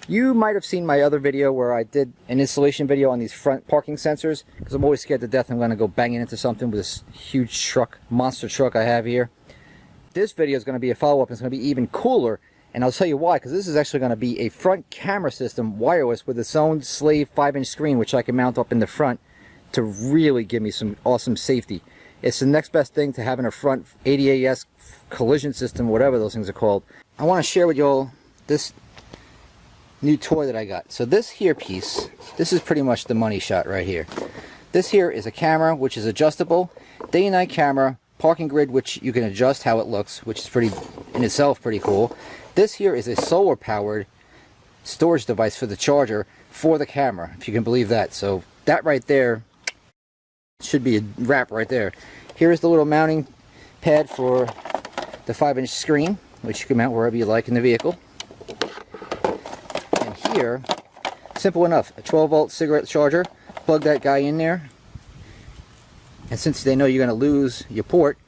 You might have seen my other video where I did an installation video on these front parking sensors, because I'm always scared to death I'm going to go banging into something with this huge truck, monster truck I have here. This video is going to be a follow-up. It's going to be even cooler, and I'll tell you why, because this is actually going to be a front camera system, wireless, with its own slave 5-inch screen, which I can mount up in the front to really give me some awesome safety. It's the next best thing to having a front ADAS collision system, whatever those things are called. I want to share with you all this new toy that I got. So this here piece, this is pretty much the money shot right here. This here is a camera which is adjustable, day and night camera, parking grid which you can adjust how it looks, which is pretty in itself pretty cool. This here is a solar powered storage device for the charger for the camera, if you can believe that. So that right there should be a wrap right there. Here's the little mounting pad for the 5-inch screen, which you can mount wherever you like in the vehicle. Here, simple enough, a 12-volt cigarette charger. Plug that guy in there, and since they know you're going to lose your port,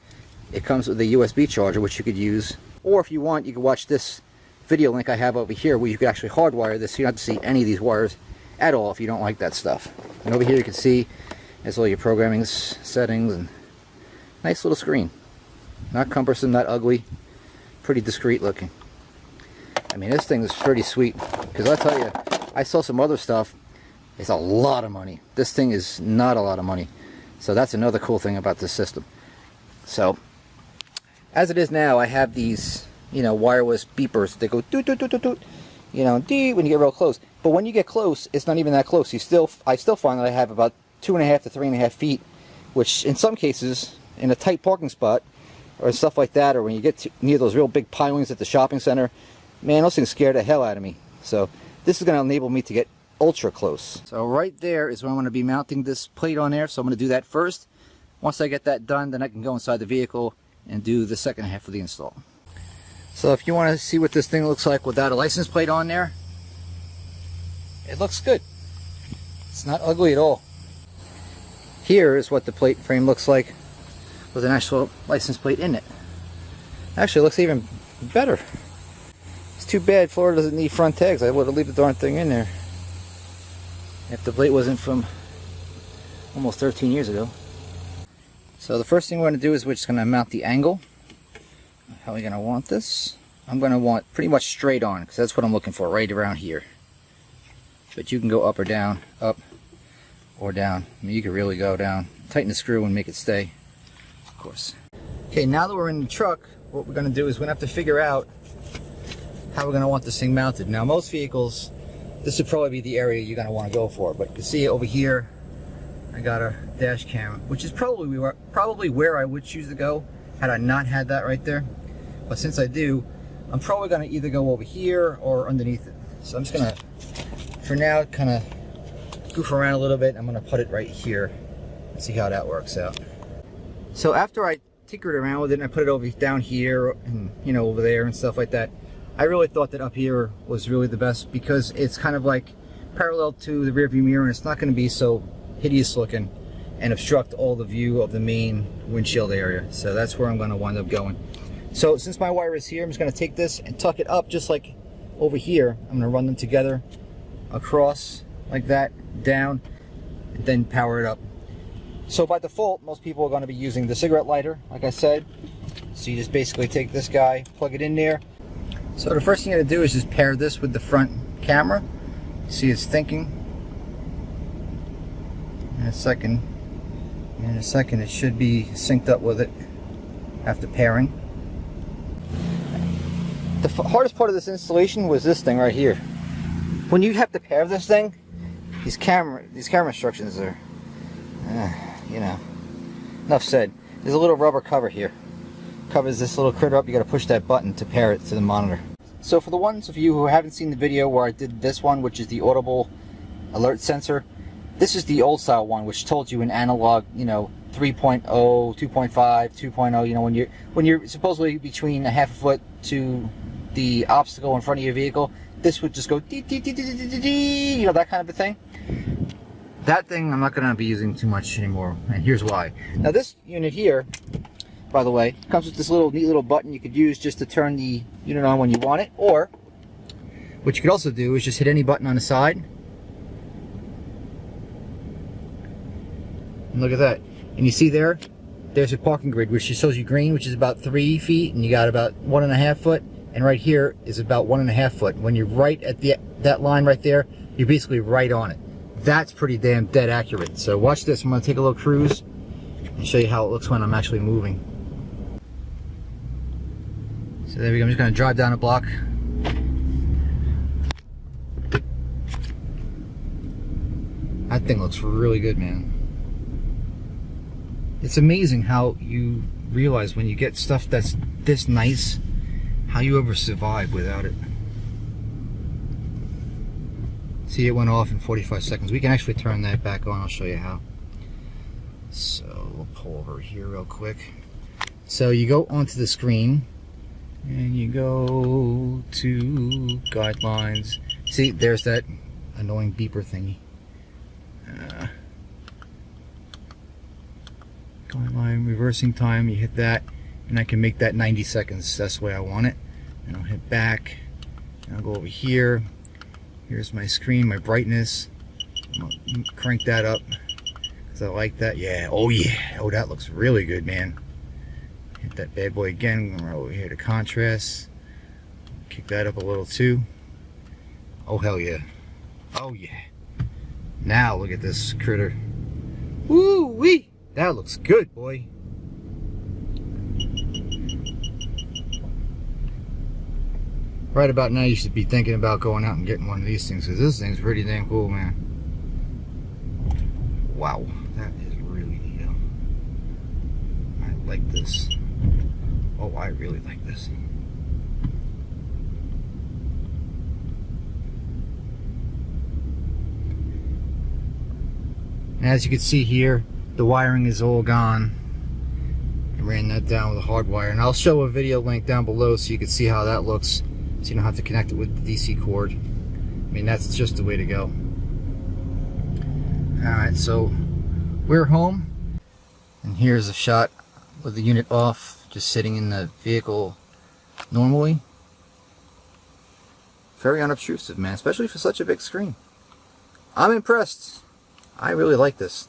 it comes with a USB charger which you could use, or if you want you can watch this video link I have over here where you could actually hardwire this so you don't have to see any of these wires at all if you don't like that stuff. And over here you can see there's all your programming settings, and nice little screen, not cumbersome, not ugly, pretty discreet looking. I mean, this thing is pretty sweet, because I'll tell you, I saw some other stuff. It's a lot of money. This thing is not a lot of money. So that's another cool thing about this system. So, as it is now, I have these, you know, wireless beepers. They go doot doot doot doot doot, you know, dee when you get real close. But when you get close, it's not even that close. I still find that I have about 2.5 to 3.5 feet, which in some cases, in a tight parking spot, or stuff like that, or when you get near those real big pilings at the shopping center, man, those things scare the hell out of me. So this is going to enable me to get ultra close. So right there is where I'm going to be mounting this plate on there. So I'm going to do that first. Once I get that done, then I can go inside the vehicle and do the second half of the install. So if you want to see what this thing looks like without a license plate on there, it looks good. It's not ugly at all. Here is what the plate frame looks like with an actual license plate in it. Actually, it looks even better. Too bad Florida doesn't need front tags. I would have left the darn thing in there if the plate wasn't from almost 13 years ago. So the first thing we're going to do is we're just going to mount the angle. How are we going to want this? I'm going to want pretty much straight on, because that's what I'm looking for, right around here. But you can go up or down, up or down. I mean, you can really go down. Tighten the screw and make it stay, of course. Okay, now that we're in the truck, what we're going to do is we're going to have to figure out how we're going to want this thing mounted. Now, most vehicles, this would probably be the area you're going to want to go for, but you can see over here I got a dash cam, which is probably where I would choose to go had I not had that right there. But since I do, I'm probably going to either go over here or underneath it. So I'm just going to, for now, kind of goof around a little bit. I'm going to put it right here and see how that works out. So after I tinkered around with it and I put it over down here and, you know, over there and stuff like that, I really thought that up here was really the best, because it's kind of like parallel to the rear view mirror, and it's not going to be so hideous looking and obstruct all the view of the main windshield area. So that's where I'm going to wind up going. So since my wire is here, I'm just going to take this and tuck it up just like over here. I'm going to run them together across like that, down, and then power it up. So by default, most people are going to be using the cigarette lighter, like I said. So you just basically take this guy, plug it in there. So the first thing you're going to do is just pair this with the front camera. See, it's thinking. In a second it should be synced up with it after pairing. The hardest part of this installation was this thing right here. When you have to pair this thing, these camera instructions are, you know, enough said. There's a little rubber cover here. Covers this little critter up. You got to push that button to pair it to the monitor. So for the ones of you who haven't seen the video where I did this one, which is the audible alert sensor, this is the old style one, which told you in analog, you know, 3.0, 2.5, 2.0, you know, when you're supposedly between a half a foot to the obstacle in front of your vehicle, this would just go dee, dee, dee, dee, dee, dee, dee, you know, that kind of a thing. That thing I'm not going to be using too much anymore, and here's why. Now this unit here, by the way, comes with this little neat little button you could use just to turn the unit on when you want it, or What you could also do is just hit any button on the side. And look at that. And you see there's your parking grid, which shows you green, which is about 3 feet, and you got about 1.5 foot. And right here is about 1.5 foot. When you're right at that line right there, you're basically right on it. That's pretty damn dead accurate. So watch this. I'm going to take a little cruise and show you how it looks when I'm actually moving. So there we go. I'm just going to drive down a block. That thing looks really good, man. It's amazing how you realize when you get stuff that's this nice, how you ever survive without it. See, it went off in 45 seconds. We can actually turn that back on. I'll show you how. So we'll pull over here real quick. So you go onto the screen and you go to guidelines. See, there's that annoying beeper thingy. Guideline reversing time, you hit that and I can make that 90 seconds. That's the way I want it. And I'll hit back and I'll go over here. Here's my screen, my brightness. I'll crank that up because I like that. Yeah, oh yeah, oh that looks really good, man. Hit that bad boy again. We're over here to contrast. Kick that up a little too. Oh hell yeah. Oh yeah. Now look at this critter. Woo wee! That looks good, boy. Right about now you should be thinking about going out and getting one of these things, because this thing's pretty damn cool, man. Wow, that is really neat. I like this. Oh, I really like this. As you can see here, the wiring is all gone. I ran that down with a hard wire, and I'll show a video link down below so you can see how that looks, so you don't have to connect it with the DC cord. I mean, that's just the way to go. Alright, so we're home, and here's a shot with the unit off, just sitting in the vehicle normally. Very unobtrusive, man, especially for such a big screen. I'm impressed. I really like this.